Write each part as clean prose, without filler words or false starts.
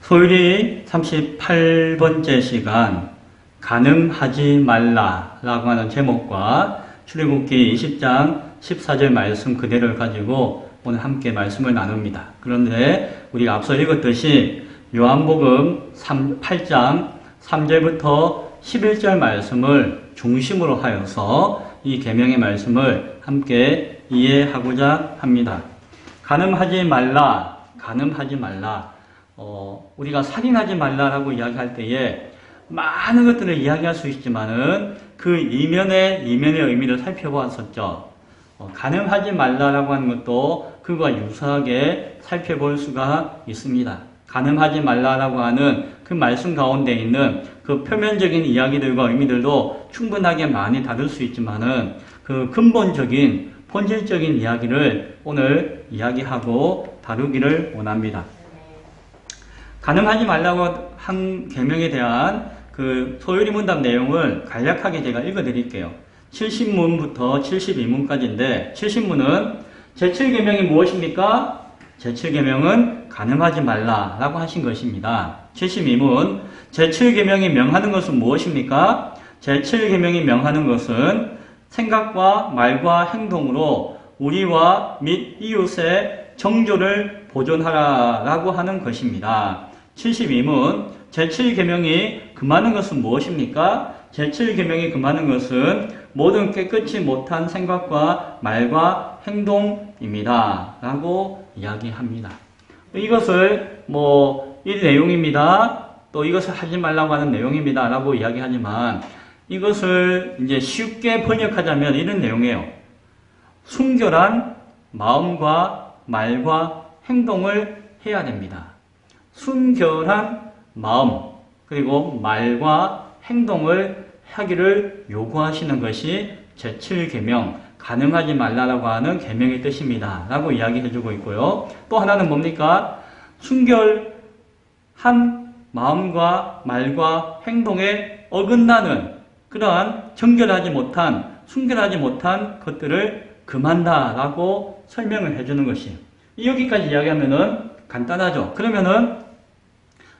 소율이 38번째 시간 가늠하지 말라라고 하는 제목과 출애굽기 20장 14절 말씀 그대로를 가지고 오늘 함께 말씀을 나눕니다. 그런데 우리가 앞서 읽었듯이 요한복음 8장 3절부터 11절 말씀을 중심으로 하여서 이 계명의 말씀을 함께 이해하고자 합니다. 가늠하지 말라, 가늠하지 말라. 우리가 살인하지 말라라고 이야기할 때에 많은 것들을 이야기할 수 있지만은 그 이면의 의미를 살펴보았었죠. 가늠하지 말라라고 하는 것도 그와 유사하게 살펴볼 수가 있습니다. 가늠하지 말라라고 하는 그 말씀 가운데 있는 그 표면적인 이야기들과 의미들도 충분하게 많이 다룰 수 있지만은 그 근본적인 본질적인 이야기를 오늘 이야기하고 다루기를 원합니다. 가늠하지 말라고 한 계명에 대한 그 소율이 문답 내용을 간략하게 제가 읽어드릴게요. 70문부터 72문까지인데 70문은 제7계명이 무엇입니까? 제7계명은 가늠하지 말라라고 하신 것입니다. 72문 제7계명이 명하는 것은 무엇입니까? 제7계명이 명하는 것은 생각과 말과 행동으로 우리와 및 이웃의 정조를 보존하라라고 하는 것입니다. 72문 제7계명이 금하는 것은 무엇입니까? 제7계명이 금하는 것은 모든 깨끗이 못한 생각과 말과 행동입니다. 라고 이야기합니다. 이것을 이 내용입니다. 또 이것을 하지 말라고 하는 내용입니다. 라고 이야기하지만 이것을 이제 쉽게 번역하자면 이런 내용이에요. 순결한 마음과 말과 행동을 해야 됩니다. 순결한 마음 그리고 말과 행동을 하기를 요구하시는 것이 제7계명 가늠하지 말라라고 하는 계명의 뜻입니다. 라고 이야기해주고 있고요. 또 하나는 뭡니까? 순결한 마음과 말과 행동에 어긋나는 그러한 순결하지 못한 것들을 금한다라고 설명을 해주는 것이에요. 여기까지 이야기하면은 간단하죠. 그러면은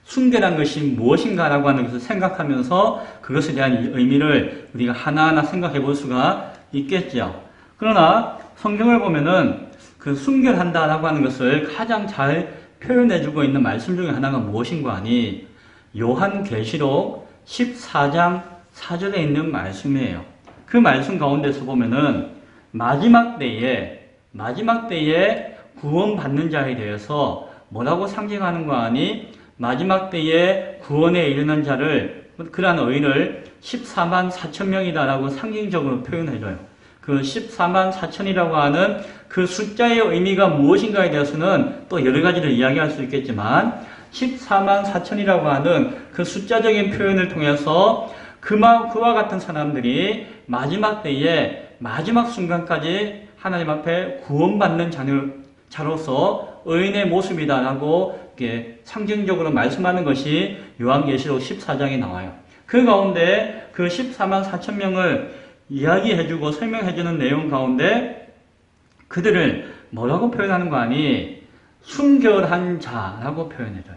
순결한 것이 무엇인가라고 하는 것을 생각하면서 그것에 대한 의미를 우리가 하나하나 생각해 볼 수가 있겠죠. 그러나 성경을 보면은 그 순결한다라고 하는 것을 가장 잘 표현해 주고 있는 말씀 중에 하나가 무엇인가 하니 요한계시록 14장 4절에 있는 말씀이에요. 그 말씀 가운데서 보면은 마지막 때에 구원받는 자에 대해서 뭐라고 상징하는가 하니 마지막 때에 구원에 이르는 자를 그러한 의인을 14만 4천 명이다라고 상징적으로 표현해줘요. 그 14만 4천이라고 하는 그 숫자의 의미가 무엇인가에 대해서는 또 여러 가지를 이야기할 수 있겠지만 14만 4천이라고 하는 그 숫자적인 표현을 통해서 그와 같은 사람들이 마지막 때에 마지막 순간까지 하나님 앞에 구원받는 자로서 의인의 모습이다라고 이렇게 상징적으로 말씀하는 것이 요한계시록 14장에 나와요. 그 가운데 그 14만 4천 명을 이야기해주고 설명해주는 내용 가운데 그들을 뭐라고 표현하는 거 아니? 순결한 자라고 표현해줘요.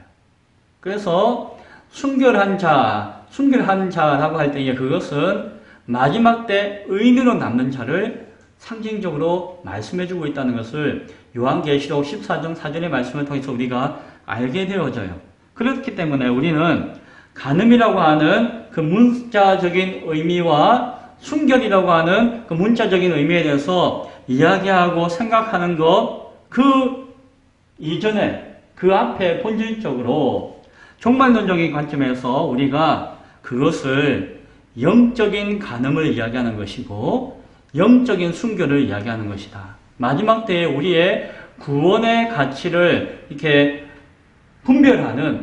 그래서 순결한 자라고 할 때 그것은 마지막 때 의인으로 남는 자를 상징적으로 말씀해주고 있다는 것을 요한계시록 14장 4절의 말씀을 통해서 우리가 알게 되어져요. 그렇기 때문에 우리는 가늠이라고 하는 그 문자적인 의미와 순결이라고 하는 그 문자적인 의미에 대해서 이야기하고 생각하는 것, 그 이전에, 그 앞에 본질적으로 종말론적인 관점에서 우리가 그것을 영적인 가늠을 이야기하는 것이고 영적인 순결을 이야기하는 것이다. 마지막 때에 우리의 구원의 가치를 이렇게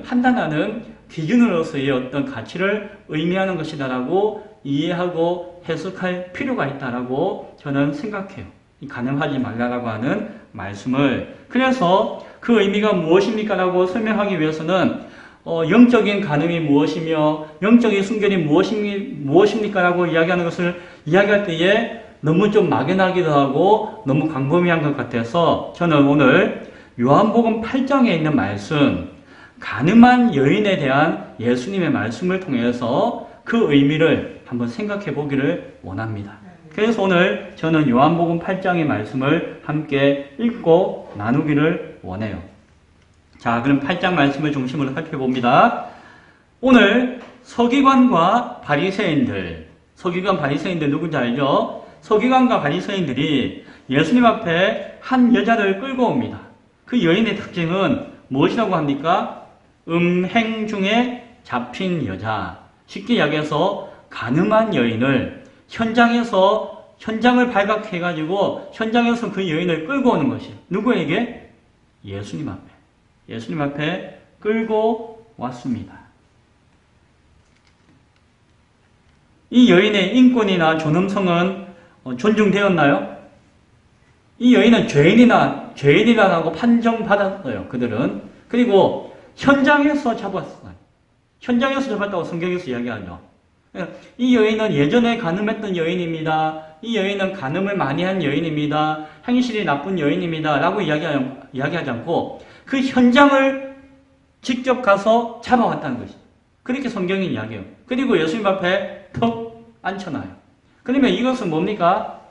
판단하는 기준으로서의 어떤 가치를 의미하는 것이다라고 이해하고 해석할 필요가 있다라고 저는 생각해요. 가늠하지 말라라고 하는 말씀을. 그래서 그 의미가 무엇입니까? 라고 설명하기 위해서는 영적인 가늠이 무엇이며 영적인 순결이 무엇입니까? 라고 이야기하는 것을 이야기할 때에 너무 좀 막연하기도 하고 너무 광범위한 것 같아서 저는 오늘 요한복음 8장에 있는 말씀 가늠한 여인에 대한 예수님의 말씀을 통해서 그 의미를 한번 생각해 보기를 원합니다. 그래서 오늘 저는 요한복음 8장의 말씀을 함께 읽고 나누기를 원해요. 자, 그럼 8장 말씀을 중심으로 살펴봅니다. 오늘 서기관과 바리새인들, 서기관 바리새인들 누군지 알죠? 서기관과 바리새인들이 예수님 앞에 한 여자를 끌고 옵니다. 그 여인의 특징은 무엇이라고 합니까? 음행 중에 잡힌 여자. 쉽게 이야기해서 가늠한 여인을 현장을 발각해가지고 현장에서 그 여인을 끌고 오는 것이 누구에게? 예수님 앞에. 예수님 앞에 끌고 왔습니다. 이 여인의 인권이나 존엄성은 존중되었나요? 이 여인은 죄인이라고 판정받았어요. 그들은. 그리고 현장에서 잡았어요. 현장에서 잡았다고 성경에서 이야기하죠. 이 여인은 예전에 간음했던 여인입니다. 이 여인은 간음을 많이 한 여인입니다. 행실이 나쁜 여인입니다. 라고 이야기하지 않고 그 현장을 직접 가서 잡아왔다는 것이죠. 그렇게 성경이 이야기해요. 그리고 예수님 앞에 턱 앉혀놔요. 그러면 이것은 뭡니까?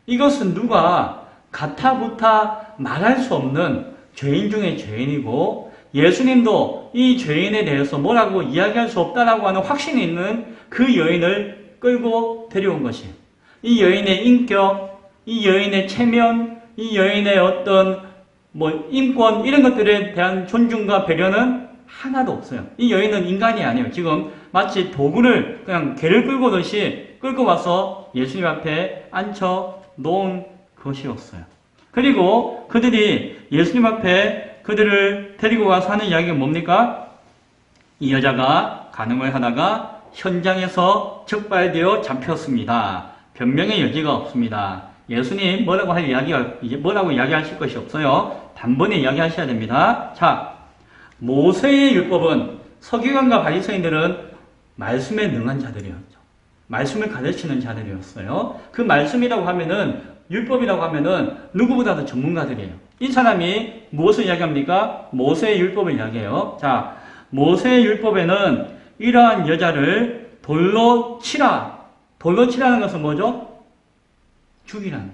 이것은 누가 가타부타 말할 수 없는 죄인 중에 죄인이고 예수님도 이 죄인에 대해서 뭐라고 이야기할 수 없다라고 하는 확신이 있는 그 여인을 끌고 데려온 것이에요. 이 여인의 인격, 이 여인의 체면, 이 여인의 어떤 인권 이런 것들에 대한 존중과 배려는 하나도 없어요. 이 여인은 인간이 아니에요. 지금 마치 도구를 그냥 개를 끌고 오듯이 끌고 와서 예수님 앞에 앉혀 놓은 것이었어요. 그리고 그들이 예수님 앞에 그들을 데리고 와서 하는 이야기가 뭡니까? 이 여자가 간음을 하다가 현장에서 적발되어 잡혔습니다. 변명의 여지가 없습니다. 예수님 뭐라고 이야기하실 것이 없어요. 단번에 이야기하셔야 됩니다. 자, 모세의 율법은 서기관과 바리새인들은 말씀에 능한 자들이었죠. 말씀을 가르치는 자들이었어요. 그 말씀이라고 하면은 율법이라고 하면은 누구보다도 전문가들이에요. 이 사람이 무엇을 이야기합니까? 모세의 율법을 이야기해요. 자, 모세의 율법에는 이러한 여자를 돌로 치라. 돌로 치라는 것은 뭐죠? 죽이라는.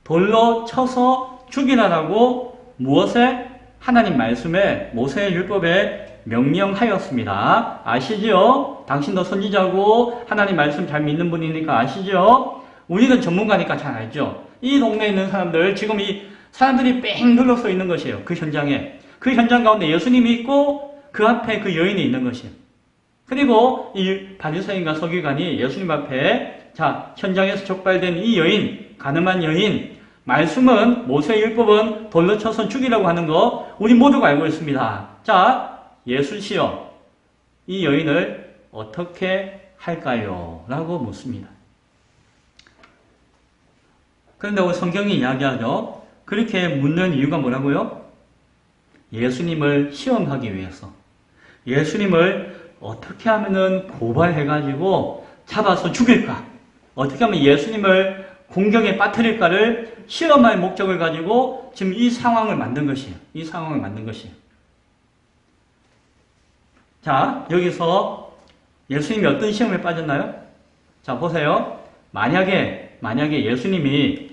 돌로 쳐서 죽이라라고 무엇에? 하나님 말씀에 모세의 율법에 명령하였습니다. 아시죠? 당신도 선지자고 하나님 말씀 잘 믿는 분이니까 아시죠? 우리는 전문가니까 잘 알죠? 이 동네에 있는 사람들, 지금 이 사람들이 뺑 둘러서 있는 것이에요. 그 현장에. 그 현장 가운데 예수님이 있고 그 앞에 그 여인이 있는 것이에요. 그리고 이 바리새인과 서기관이 예수님 앞에 자, 현장에서 적발된 이 여인, 가늠한 여인, 말씀은 모세의 율법은 돌로 쳐서 죽이라고 하는 거 우리 모두가 알고 있습니다. 자, 예수시여 이 여인을 어떻게 할까요? 라고 묻습니다. 그런데 오늘 성경이 이야기하죠. 그렇게 묻는 이유가 뭐라고요? 예수님을 시험하기 위해서. 예수님을 어떻게 하면은 고발해가지고 잡아서 죽일까? 어떻게 하면 예수님을 공경에 빠뜨릴까를 시험할 목적을 가지고 지금 이 상황을 만든 것이에요. 이 상황을 만든 것이에요. 자, 여기서 예수님이 어떤 시험에 빠졌나요? 자, 보세요. 만약에 예수님이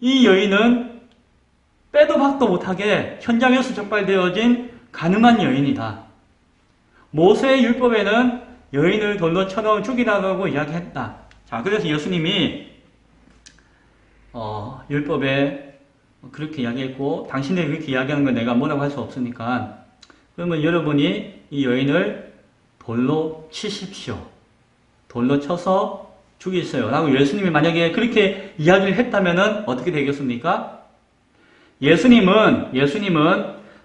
이 여인은 빼도 박도 못하게 현장에서 적발되어진 가늠한 여인이다. 모세의 율법에는 여인을 돌로 쳐넣어 죽이라고 이야기했다. 자, 그래서 예수님이 율법에 그렇게 이야기했고 당신이 그렇게 이야기하는 건 내가 뭐라고 할 수 없으니까 그러면 여러분이 이 여인을 돌로 치십시오. 돌로 쳐서 죽이세요. 라고 예수님이 만약에 그렇게 이야기를 했다면 어떻게 되겠습니까? 예수님은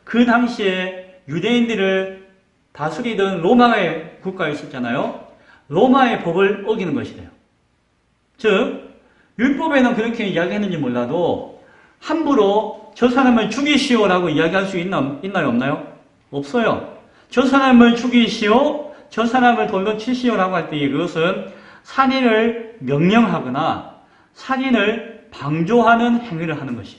그 당시에 유대인들을 다스리던 로마의 국가에 있었잖아요. 로마의 법을 어기는 것이래요. 즉, 율법에는 그렇게 이야기했는지 몰라도 함부로 저 사람을 죽이시오라고 이야기할 수 있나요? 없나요? 없어요. 저 사람을 죽이시오, 저 사람을 돌로 치시오라고 할 때 이것은 살인을 명령하거나 살인을 방조하는 행위를 하는 것이.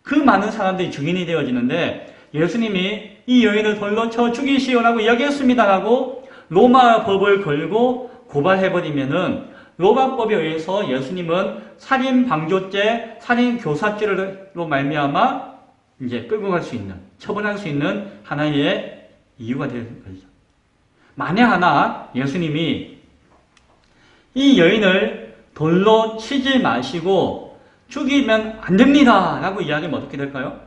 그 많은 사람들이 증인이 되어지는데 예수님이 이 여인을 돌로 쳐 죽이시오라고 이야기했습니다라고 로마 법을 걸고 고발해버리면은 로마법에 의해서 예수님은 살인 방조죄, 살인 교사죄로 말미암아 이제 끌고 갈 수 있는, 처벌할 수 있는 하나의 이유가 되는 거죠. 만에 하나 예수님이 이 여인을 돌로 치지 마시고 죽이면 안 됩니다 라고 이야기하면 어떻게 될까요?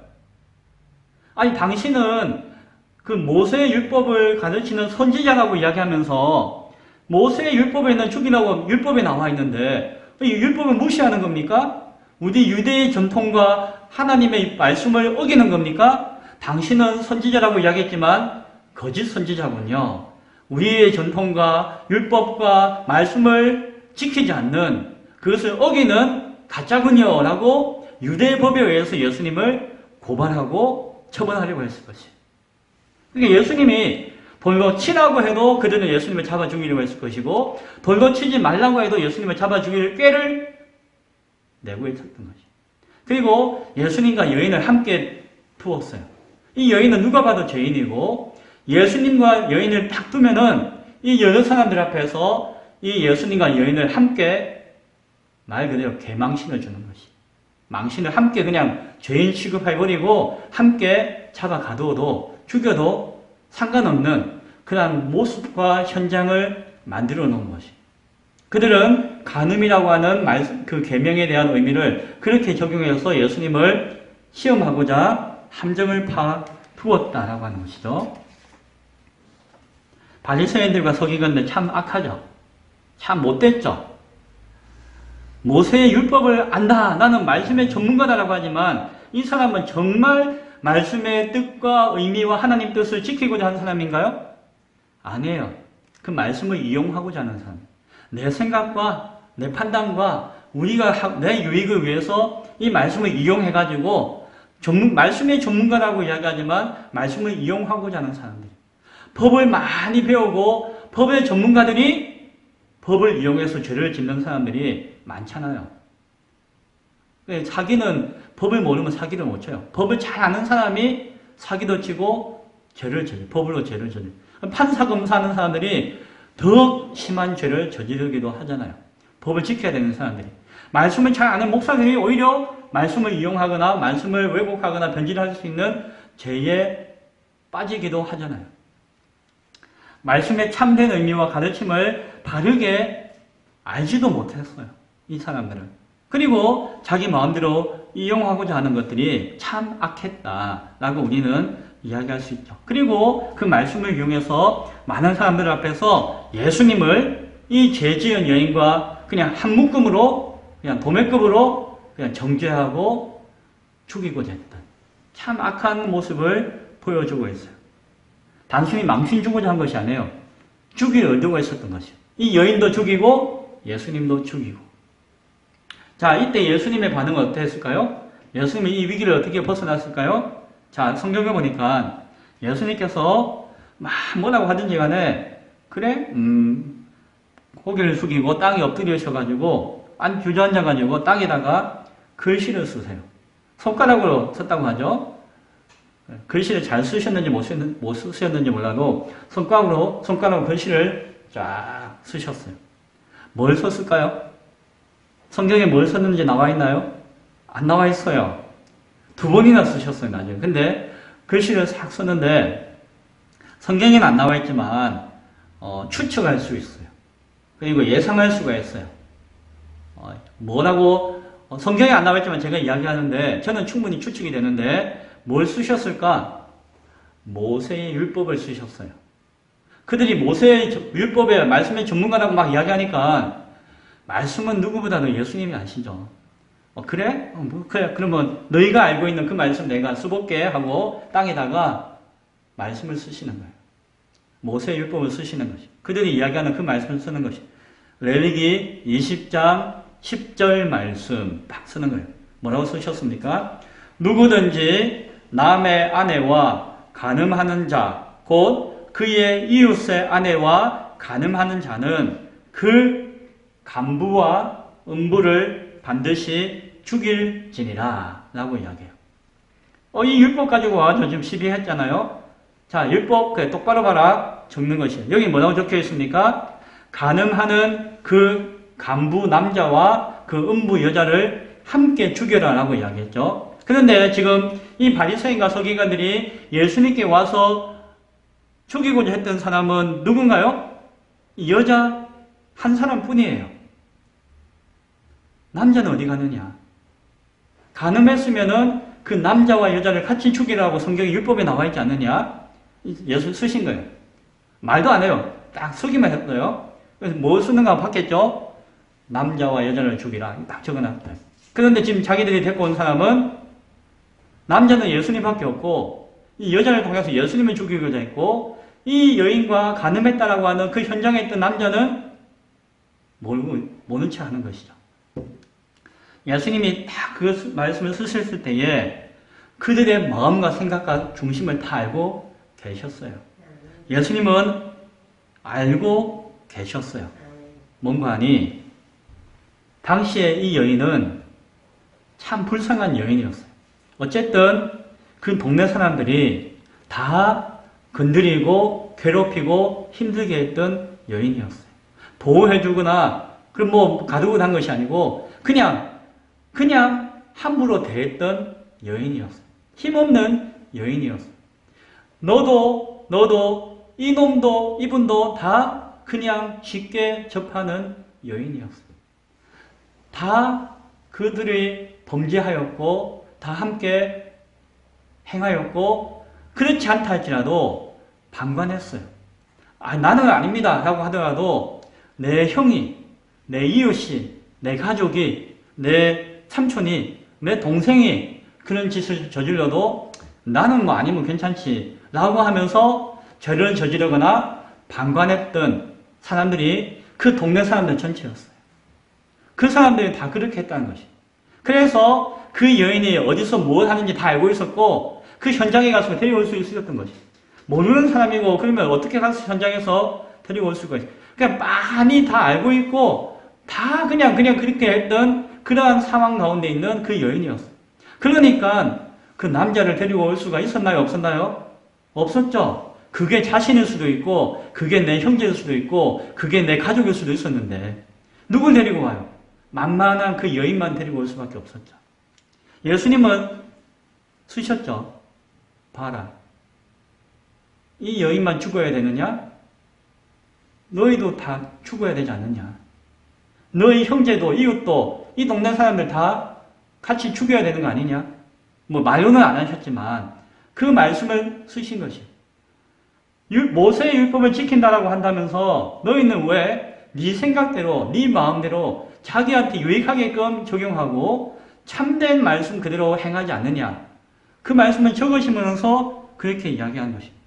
아니 당신은 그 모세의 율법을 가르치는 선지자라고 이야기하면서 모세의 율법에는 죽이라고 율법에 나와 있는데 이 율법을 무시하는 겁니까? 우리 유대의 전통과 하나님의 말씀을 어기는 겁니까? 당신은 선지자라고 이야기했지만 거짓 선지자군요. 우리의 전통과 율법과 말씀을 지키지 않는 그것을 어기는 가짜군요 라고 유대의 법에 의해서 예수님을 고발하고 처벌하려고 했을 것이에요. 그러니까 예수님이 돌로 치라고 해도 그들은 예수님을 잡아 죽이려고 했을 것이고 돌로 치지 말라고 해도 예수님을 잡아 죽일 꾀를 내고 있었던 것이에요. 그리고 예수님과 여인을 함께 두었어요. 이 여인은 누가 봐도 죄인이고 예수님과 여인을 딱 두면은 이 여러 사람들 앞에서 이 예수님과 여인을 함께 말 그대로 개망신을 주는 것이. 망신을 함께 그냥 죄인 취급해버리고 함께 잡아가둬도 죽여도 상관없는 그런 모습과 현장을 만들어 놓은 것이. 그들은 간음이라고 하는 그 계명에 대한 의미를 그렇게 적용해서 예수님을 시험하고자 함정을 두었다라고 하는 것이죠. 바리새인들과 서기관들 참 악하죠. 참 못됐죠. 모세의 율법을 안다. 나는 말씀의 전문가다라고 하지만 이 사람은 정말 말씀의 뜻과 의미와 하나님 뜻을 지키고자 하는 사람인가요? 아니에요. 그 말씀을 이용하고자 하는 사람. 내 생각과 내 판단과 우리가 내 유익을 위해서 이 말씀을 이용해가지고 말씀의 전문가라고 이야기하지만 말씀을 이용하고자 하는 사람들. 법을 많이 배우고 법의 전문가들이 법을 이용해서 죄를 짓는 사람들이 많잖아요. 사기는 법을 모르면 사기를 못 쳐요. 법을 잘 아는 사람이 사기도 치고 죄를 저지, 법으로 죄를 저지. 판사, 검사하는 사람들이 더 심한 죄를 저지르기도 하잖아요. 법을 지켜야 되는 사람들이. 말씀을 잘 아는 목사들이 오히려 말씀을 이용하거나 말씀을 왜곡하거나 변질할 수 있는 죄에 빠지기도 하잖아요. 말씀의 참된 의미와 가르침을 바르게 알지도 못했어요. 이 사람들은. 그리고 자기 마음대로 이용하고자 하는 것들이 참 악했다라고 우리는 이야기할 수 있죠. 그리고 그 말씀을 이용해서 많은 사람들 앞에서 예수님을 이 죄 지은 여인과 그냥 한 묶음으로 그냥 도매급으로 그냥 정죄하고 죽이고자 했던 참 악한 모습을 보여주고 있어요. 단순히 망신 주고자 한 것이 아니에요. 죽일 의도가 있었던 것이에요. 이 여인도 죽이고 예수님도 죽이고. 자, 이때 예수님의 반응은 어땠을까요? 예수님이 이 위기를 어떻게 벗어났을까요? 자, 성경에 보니까 예수님께서 막 뭐라고 하든지 간에 그래? 고개를 숙이고 땅에 엎드리셔가지고 주저앉아가지고 땅에다가 글씨를 쓰세요. 손가락으로 썼다고 하죠. 글씨를 잘 쓰셨는지 못 쓰셨는지 몰라도 손가락으로 글씨를 쫙 쓰셨어요. 뭘 썼을까요? 성경에 뭘 썼는지 나와 있나요? 안 나와 있어요. 2번이나 쓰셨어요, 나중에. 근데 글씨를 싹 썼는데 성경에는 안 나와 있지만 추측할 수 있어요. 그리고 예상할 수가 있어요. 뭐라고 성경에 안 나와 있지만 제가 이야기하는데 저는 충분히 추측이 되는데 뭘 쓰셨을까? 모세의 율법을 쓰셨어요. 그들이 모세의 율법의 말씀의 전문가라고 막 이야기하니까 말씀은 누구보다도 예수님이 아시죠. 그래? 그래. 그러면 너희가 알고 있는 그 말씀 내가 써볼게 하고 땅에다가 말씀을 쓰시는 거예요. 모세의 율법을 쓰시는 것이. 그들이 이야기하는 그 말씀을 쓰는 것이. 레위기 20장 10절 말씀 딱 쓰는 거예요. 뭐라고 쓰셨습니까? 누구든지 남의 아내와 간음하는 자, 곧 그의 이웃의 아내와 간음하는 자는 그 간부와 음부를 반드시 죽일지니라 라고 이야기해요. 이 율법 가지고 와서 지금 시비했잖아요. 자, 율법, 그래, 똑바로 봐라. 적는 것이에요. 여기 뭐라고 적혀 있습니까? 간음하는 그 간부 남자와 그 음부 여자를 함께 죽여라 라고 이야기했죠. 그런데 지금 이 바리새인과 서기관들이 예수님께 와서 죽이고자 했던 사람은 누군가요? 여자 한 사람뿐이에요. 남자는 어디 가느냐? 간음했으면은 그 남자와 여자를 같이 죽이라고 성경에 율법에 나와 있지 않느냐? 예수 쓰신 거예요. 말도 안 해요. 딱 쓰기만 했어요. 그래서 뭐 쓰는가 봤겠죠? 남자와 여자를 죽이라. 딱 적어놨어요. 그런데 지금 자기들이 데리고 온 사람은 남자는 예수님밖에 없고 이 여자를 통해서 예수님을 죽이고자 했고 이 여인과 간음했다라고 하는 그 현장에 있던 남자는 모른 체 하는 것이죠. 예수님이 딱 그 말씀을 쓰셨을 때에 그들의 마음과 생각과 중심을 다 알고 계셨어요. 예수님은 알고 계셨어요. 뭔가 하니 당시에 이 여인은 참 불쌍한 여인이었어요. 어쨌든 그 동네 사람들이 다 건드리고 괴롭히고 힘들게 했던 여인이었어요. 보호해주거나 그럼 뭐 가두고 난 것이 아니고 그냥 함부로 대했던 여인이었어요. 힘없는 여인이었어요. 너도 이놈도 이분도 다 그냥 쉽게 접하는 여인이었어요. 다 그들이 범죄하였고 다 함께 행하였고 그렇지 않다 할지라도 방관했어요. 나는 아닙니다 라고 하더라도 내 형이, 내 이웃이, 내 가족이, 내 삼촌이, 내 동생이 그런 짓을 저질러도 나는 뭐 아니면 괜찮지 라고 하면서 죄를 저지르거나 방관했던 사람들이 그 동네 사람들 전체였어요. 그 사람들이 다 그렇게 했다는 것이. 그래서 그 여인이 어디서 뭘 하는지 다 알고 있었고 그 현장에 가서 데려올 수 있었던 것이. 모르는 사람이고 그러면 어떻게 가서 현장에서 데려올 수가 있어요. 그냥 많이 다 알고 있고 다 그냥 그렇게 했던 그러한 상황 가운데 있는 그 여인이었어요. 그러니까 그 남자를 데리고 올 수가 있었나요? 없었나요? 없었죠. 그게 자신일 수도 있고 그게 내 형제일 수도 있고 그게 내 가족일 수도 있었는데 누굴 데리고 와요? 만만한 그 여인만 데리고 올 수밖에 없었죠. 예수님은 쓰셨죠. 봐라. 이 여인만 죽어야 되느냐? 너희도 다 죽어야 되지 않느냐? 너희 형제도 이웃도 이 동네 사람들 다 같이 죽여야 되는 거 아니냐? 뭐 말로는 안 하셨지만 그 말씀을 쓰신 것이에요. 모세의 율법을 지킨다라고 한다면서 너희는 왜 네 생각대로 네 마음대로 자기한테 유익하게끔 적용하고 참된 말씀 그대로 행하지 않느냐? 그 말씀을 적으시면서 그렇게 이야기한 것입니다.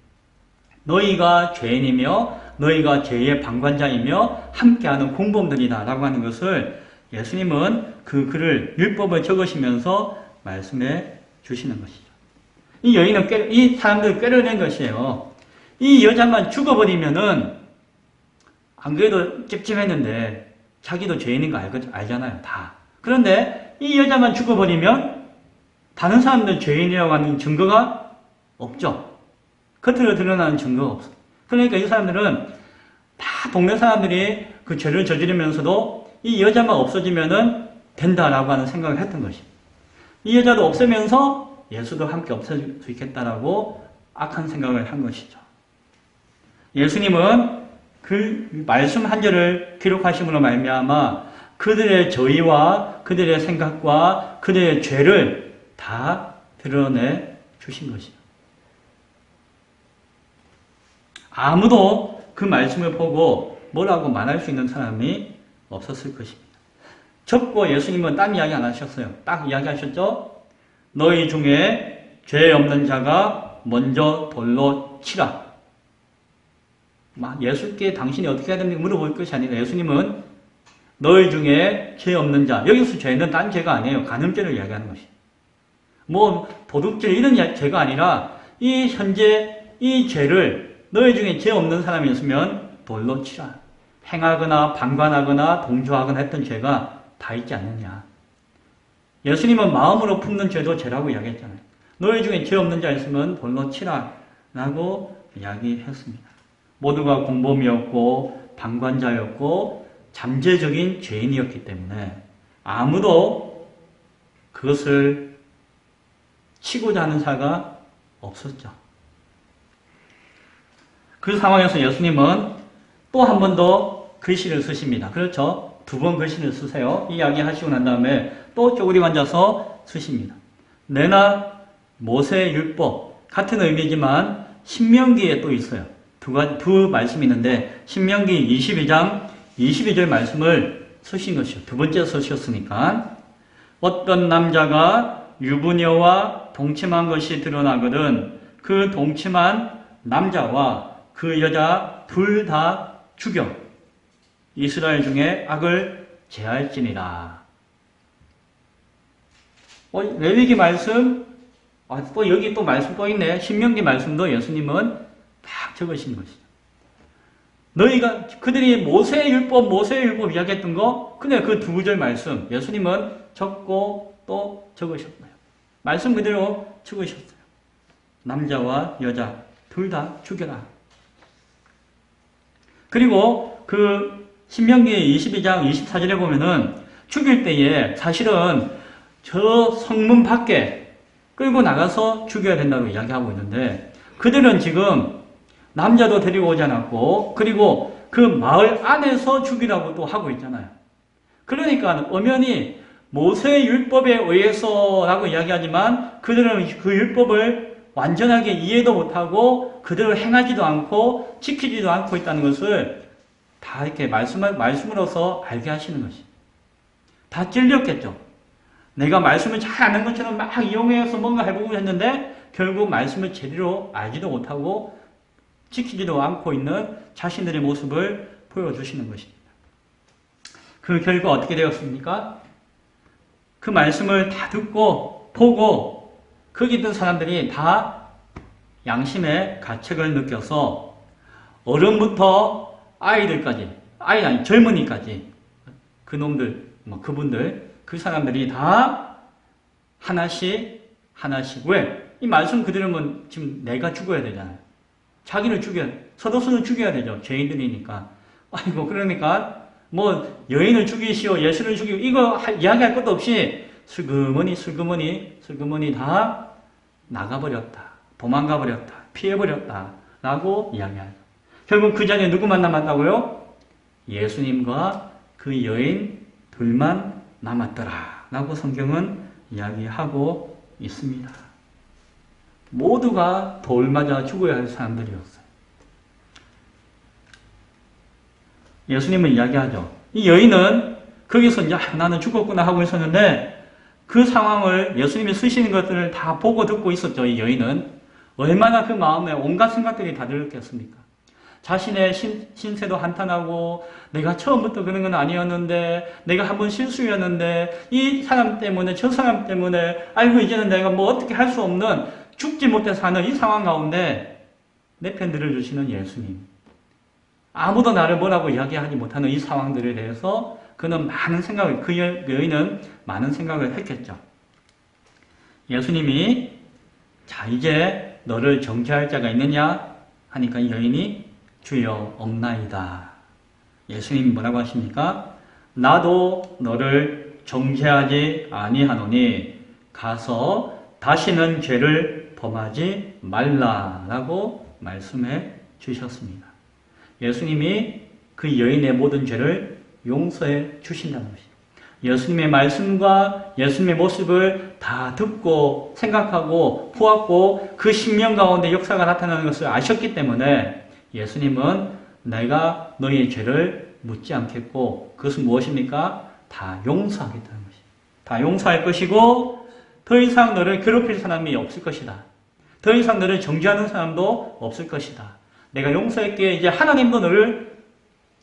너희가 죄인이며 너희가 죄의 방관자이며 함께하는 공범들이다 라고 하는 것을 예수님은 그 글을 율법을 적으시면서 말씀해 주시는 것이죠. 이 여인은 이 사람들을 꿰려낸 것이에요. 이 여자만 죽어버리면은 안 그래도 찝찝했는데 자기도 죄인인 거 알잖아요. 다. 그런데 이 여자만 죽어버리면 다른 사람들 죄인이라고 하는 증거가 없죠. 겉으로 드러나는 증거가 없어요. 그러니까 이 사람들은 다 동네 사람들이 그 죄를 저지르면서도 이 여자만 없어지면은 된다라고 하는 생각을 했던 것이에요. 이 여자도 없애면서 예수도 함께 없앨 수 있겠다라고 악한 생각을 한 것이죠. 예수님은 그 말씀 한 절을 기록하심으로 말미암아 그들의 저의와 그들의 생각과 그들의 죄를 다 드러내 주신 것이죠. 아무도 그 말씀을 보고 뭐라고 말할 수 있는 사람이 없었을 것입니다. 적고 예수님은 딴 이야기 안 하셨어요. 딱 이야기하셨죠? 너희 중에 죄 없는 자가 먼저 돌로 치라. 예수께 당신이 어떻게 해야 됩니까? 물어볼 것이 아니라 예수님은 너희 중에 죄 없는 자, 여기서 죄는 딴 죄가 아니에요. 간음죄를 이야기하는 것이. 뭐 도둑질 이런 죄가 아니라 이 현재 이 죄를 너희 중에 죄 없는 사람이 있으면 돌로 치라. 행하거나 방관하거나 동조하거나 했던 죄가 다 있지 않느냐. 예수님은 마음으로 품는 죄도 죄라고 이야기했잖아요. 너희 중에 죄 없는 자 있으면 돌로 치라 라고 이야기했습니다. 모두가 공범이었고 방관자였고 잠재적인 죄인이었기 때문에 아무도 그것을 치고자 하는 자가 없었죠. 그 상황에서 예수님은 또 한 번 더 글씨를 쓰십니다. 그렇죠? 2번 글씨를 쓰세요. 이야기 하시고 난 다음에 또 쪼그리고 앉아서 쓰십니다. 내나 모세의 율법 같은 의미지만 신명기에 또 있어요. 두 말씀이 있는데 신명기 22장 22절 말씀을 쓰신 것이죠. 2번째 쓰셨으니까 어떤 남자가 유부녀와 동침한 것이 드러나거든 그 동침한 남자와 그 여자 둘 다 죽여 이스라엘 중에 악을 제할지니라. 레위기 말씀 또 여기 또 말씀 또 있네. 신명기 말씀도 예수님은 딱 적으신 것이죠. 너희가 그들이 모세의 율법 이야기했던 거 그냥 그 2절 말씀 예수님은 적고 또 적으셨어요. 말씀 그대로 적으셨어요. 남자와 여자 둘 다 죽여라. 그리고 그 신명기 22장 24절에 보면은 죽일 때에 사실은 저 성문 밖에 끌고 나가서 죽여야 된다고 이야기하고 있는데 그들은 지금 남자도 데리고 오지 않았고 그리고 그 마을 안에서 죽이라고 또 하고 있잖아요. 그러니까 엄연히 모세의 율법에 의해서라고 이야기하지만 그들은 그 율법을 완전하게 이해도 못하고 그대로 행하지도 않고 지키지도 않고 있다는 것을 다 이렇게 말씀으로서 알게 하시는 것이. 다 찔렸겠죠. 내가 말씀을 잘 아는 것처럼 막 이용해서 뭔가 해보고 했는데 결국 말씀을 제대로 알지도 못하고 지키지도 않고 있는 자신들의 모습을 보여주시는 것입니다. 그 결과 어떻게 되었습니까? 그 말씀을 다 듣고 보고 거기 있던 사람들이 다 양심의 가책을 느껴서 어른부터 아이들까지, 젊은이까지 그놈들, 그분들, 그 사람들이 다 하나씩 왜? 이 말씀 그대로면 지금 내가 죽어야 되잖아요. 자기를 서도수는 죽여야 되죠. 죄인들이니까. 그러니까 여인을 죽이시오, 예수를 죽이고 이거 이야기할 것도 없이 슬그머니 다 나가버렸다. 도망가버렸다. 피해버렸다. 라고 이야기하죠. 결국 그 자리에 누구만 남았다고요? 예수님과 그 여인 둘만 남았더라. 라고 성경은 이야기하고 있습니다. 모두가 돌 맞아 죽어야 할 사람들이었어요. 예수님은 이야기하죠. 이 여인은 거기서 이제 나는 죽었구나 하고 있었는데 그 상황을 예수님이 쓰시는 것들을 다 보고 듣고 있었죠. 이 여인은 얼마나 그 마음에 온갖 생각들이 다 들었겠습니까? 자신의 신세도 한탄하고 내가 처음부터 그런 건 아니었는데 내가 한번 실수였는데 이 사람 때문에 저 사람 때문에 이제는 내가 어떻게 할 수 없는 죽지 못해 사는 이 상황 가운데 내 편 들어주시는 예수님, 아무도 나를 뭐라고 이야기하지 못하는 이 상황들에 대해서 그는 그 여인은 많은 생각을 했겠죠. 예수님이 이제 너를 정죄할 자가 있느냐 하니까 이 여인이 주여 없나이다. 예수님이 뭐라고 하십니까? 나도 너를 정죄하지 아니하노니 가서 다시는 죄를 범하지 말라라고 말씀해 주셨습니다. 예수님이 그 여인의 모든 죄를 용서해 주신다는 것입니다. 예수님의 말씀과 예수님의 모습을 다 듣고 생각하고 보았고 그 심령 가운데 역사가 나타나는 것을 아셨기 때문에 예수님은 내가 너희의 죄를 묻지 않겠고 그것은 무엇입니까? 다 용서하겠다는 것입니다. 다 용서할 것이고 더 이상 너를 괴롭힐 사람이 없을 것이다. 더 이상 너를 정죄하는 사람도 없을 것이다. 내가 용서했기에 이제 하나님도 너를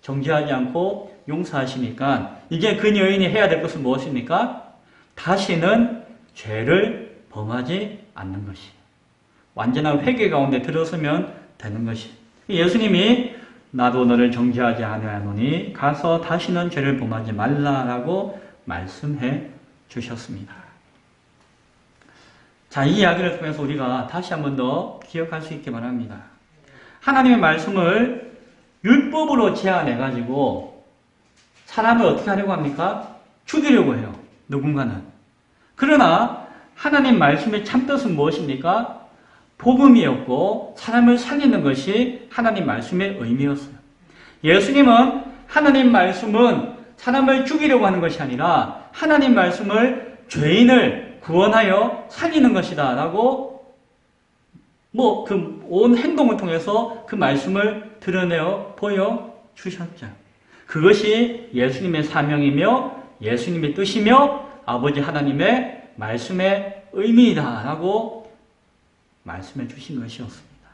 정죄하지 않고 용서하시니까 이제 그 여인이 해야 될 것은 무엇입니까? 다시는 죄를 범하지 않는 것이. 완전한 회개 가운데 들어서면 되는 것이. 예수님이 나도 너를 정죄하지 아니하노니 가서 다시는 죄를 범하지 말라라고 말씀해 주셨습니다. 자, 이 이야기를 통해서 우리가 다시 한 번 더 기억할 수 있기 바랍니다. 하나님의 말씀을 율법으로 제한해가지고 사람을 어떻게 하려고 합니까? 죽이려고 해요. 누군가는. 그러나 하나님 말씀의 참뜻은 무엇입니까? 복음이었고 사람을 살리는 것이 하나님 말씀의 의미였어요. 예수님은 하나님 말씀은 사람을 죽이려고 하는 것이 아니라 하나님 말씀을 죄인을 구원하여 살리는 것이다 라고 그 온 행동을 통해서 그 말씀을 드러내어 보여주셨죠. 그것이 예수님의 사명이며 예수님의 뜻이며 아버지 하나님의 말씀의 의미이다 라고 말씀해 주신 것이었습니다.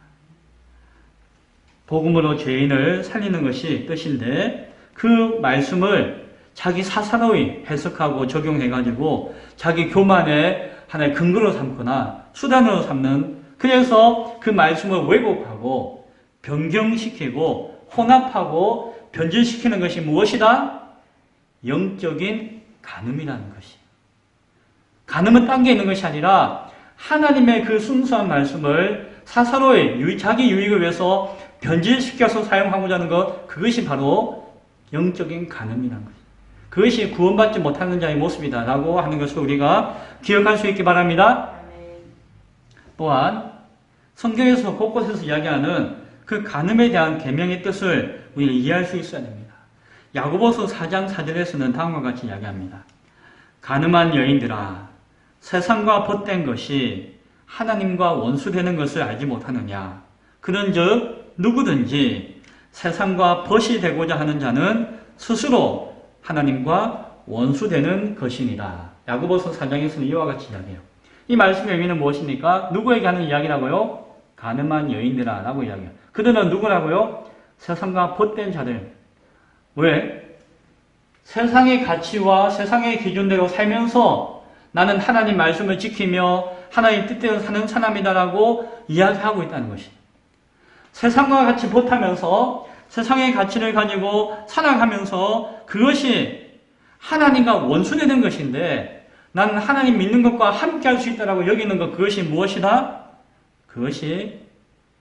복음으로 죄인을 살리는 것이 뜻인데 그 말씀을 자기 사사로이 해석하고 적용해가지고 자기 교만의 하나의 근거로 삼거나 수단으로 삼는, 그래서 그 말씀을 왜곡하고 변경시키고 혼합하고 변질시키는 것이 무엇이다? 영적인 간음이라는 것이. 간음은 딴 게 있는 것이 아니라 하나님의 그 순수한 말씀을 사사로이 자기 유익을 위해서 변질시켜서 사용하고자 하는 것, 그것이 바로 영적인 간음이라는 것입니다. 그것이 구원받지 못하는 자의 모습이다 라고 하는 것을 우리가 기억할 수 있기 바랍니다. 또한 성경에서 곳곳에서 이야기하는 그 간음에 대한 계명의 뜻을 우리가 이해할 수 있어야 됩니다. 야고보서 4장 4절에서는 다음과 같이 이야기합니다. 간음한 여인들아, 세상과 벗된 것이 하나님과 원수되는 것을 알지 못하느냐. 그런즉 누구든지 세상과 벗이 되고자 하는 자는 스스로 하나님과 원수되는 것이니라. 야고보서 4장에서는 이와 같이 이야기해요. 이 말씀의 의미는 무엇입니까? 누구에게 하는 이야기라고요? 간음한 여인들아 라고 이야기해요. 그들은 누구라고요? 세상과 벗된 자들. 왜? 세상의 가치와 세상의 기준대로 살면서 나는 하나님 말씀을 지키며 하나님 뜻대로 사는 사람이다라고 이야기하고 있다는 것이. 세상과 같이 벗하면서 세상의 가치를 가지고 살아가면서 그것이 하나님과 원수되는 것인데 나는 하나님 믿는 것과 함께 할 수 있다라고 여기는 것, 그것이 무엇이다? 그것이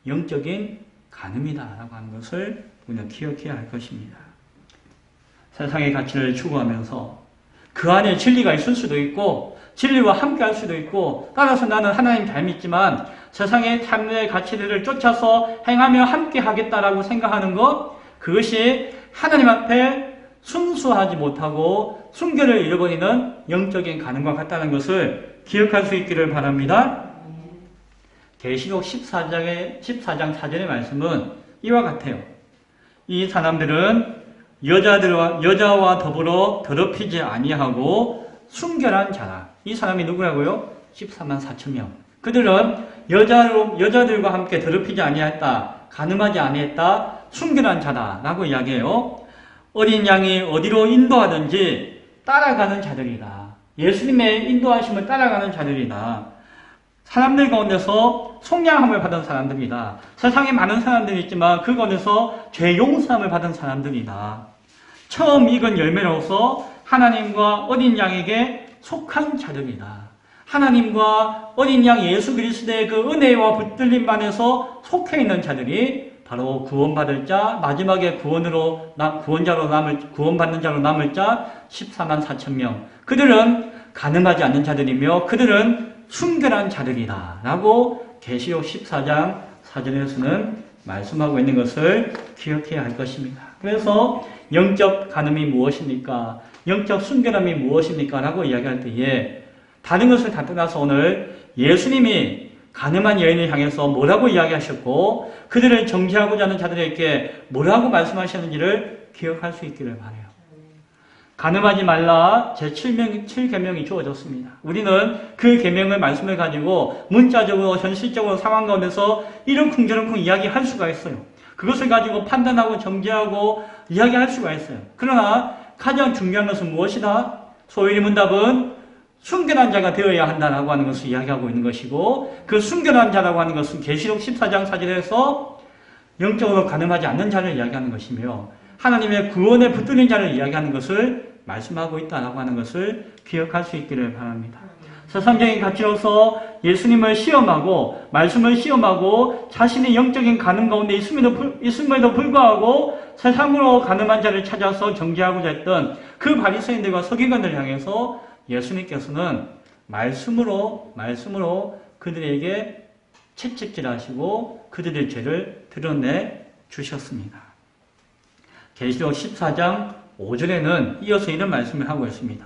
영적인 간음이다라고 하는 것을 우리가 기억해야 할 것입니다. 세상의 가치를 추구하면서 그 안에 진리가 있을 수도 있고 진리와 함께 할 수도 있고, 따라서 나는 하나님 잘 믿지만 세상의 참의 가치들을 쫓아서 행하며 함께 하겠다라고 생각하는 것, 그것이 하나님 앞에 순수하지 못하고 순결을 잃어버리는 영적인 간음과 같다는 것을 기억할 수 있기를 바랍니다. 계시록 14장 4절의 말씀은 이와 같아요. 이 사람들은 여자와 더불어 더럽히지 아니하고 순결한 자라. 이 사람이 누구라고요? 14만 4천 명. 그들은 여자들과 함께 더럽히지 아니했다, 간음하지 아니했다, 순결한 자다 라고 이야기해요. 어린 양이 어디로 인도하든지 따라가는 자들이다. 예수님의 인도하심을 따라가는 자들이다. 사람들 가운데서 속량함을 받은 사람들이다. 세상에 많은 사람들이 있지만 그 가운데서 죄 용서함을 받은 사람들이다. 처음 익은 열매로서 하나님과 어린 양에게 속한 자들이다. 하나님과 어린 양 예수 그리스도의 그 은혜와 붙들림 안에서 속해 있는 자들이 바로 구원받을 자, 마지막에 구원받는 자로 남을 자 14만 4천 명. 그들은 간음하지 않는 자들이며 그들은 순결한 자들이다 라고 계시록 14장 4절에서는 말씀하고 있는 것을 기억해야 할 것입니다. 그래서 영적 간음이 무엇입니까? 영적 순결함이 무엇입니까? 라고 이야기할 때에 다른 것을 다 떠나서 오늘 예수님이 간음한 여인을 향해서 뭐라고 이야기하셨고 그들을 정죄하고자 하는 자들에게 뭐라고 말씀하셨는지를 기억할 수 있기를 바라요. 간음하지 말라 제7계명이 주어졌습니다. 우리는 그 계명을 말씀을 가지고 문자적으로 현실적으로 상황 가운데서 이런쿵저런쿵 이야기할 수가 있어요. 그것을 가지고 판단하고 정죄하고 이야기할 수가 있어요. 그러나 가장 중요한 것은 무엇이다? 소위 문답은 순결한 자가 되어야 한다라고 하는 것을 이야기하고 있는 것이고, 그 순결한 자라고 하는 것은 계시록 14장 4절에서 영적으로 간음하지 않는 자를 이야기하는 것이며 하나님의 구원에 붙들린 자를 이야기하는 것을 말씀하고 있다라고 하는 것을 기억할 수 있기를 바랍니다. 세상적인 가치로서 예수님을 시험하고 말씀을 시험하고 자신의 영적인 가늠 가운데 있음에도 불구하고 세상으로 가늠한 자를 찾아서 정죄하고자 했던 그 바리새인들과 서기관들을 향해서 예수님께서는 말씀으로 그들에게 채찍질하시고 그들의 죄를 드러내 주셨습니다. 계시록 14장 5절에는 이어서 이런 말씀을 하고 있습니다.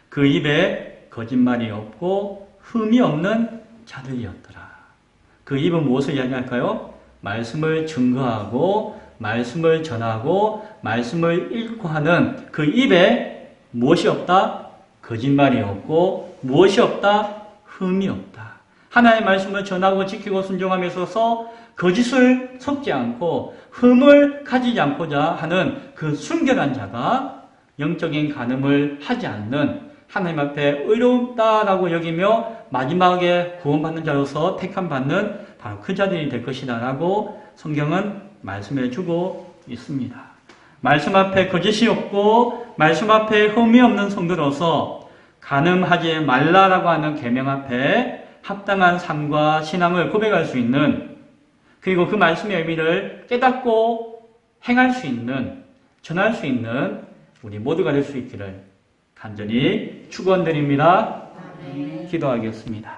그 입에 거짓말이 없고 흠이 없는 자들이었더라. 그 입은 무엇을 이야기할까요? 말씀을 증거하고 말씀을 전하고 말씀을 읽고 하는 그 입에 무엇이 없다? 거짓말이 없고 무엇이 없다? 흠이 없다. 하나님의 말씀을 전하고 지키고 순종함에 있어서 거짓을 섞지 않고 흠을 가지지 않고자 하는 그 순결한 자가 영적인 간음을 하지 않는 하나님 앞에 의롭다라고 여기며 마지막에 구원받는 자로서 택함받는 바로 그 자들이 될 것이다 라고 성경은 말씀해 주고 있습니다. 말씀 앞에 거짓이 없고 말씀 앞에 흠이 없는 성도로서 간음하지 말라라고 하는 계명 앞에 합당한 삶과 신앙을 고백할 수 있는, 그리고 그 말씀의 의미를 깨닫고 행할 수 있는, 전할 수 있는 우리 모두가 될 수 있기를 간절히 축원드립니다. 기도하겠습니다.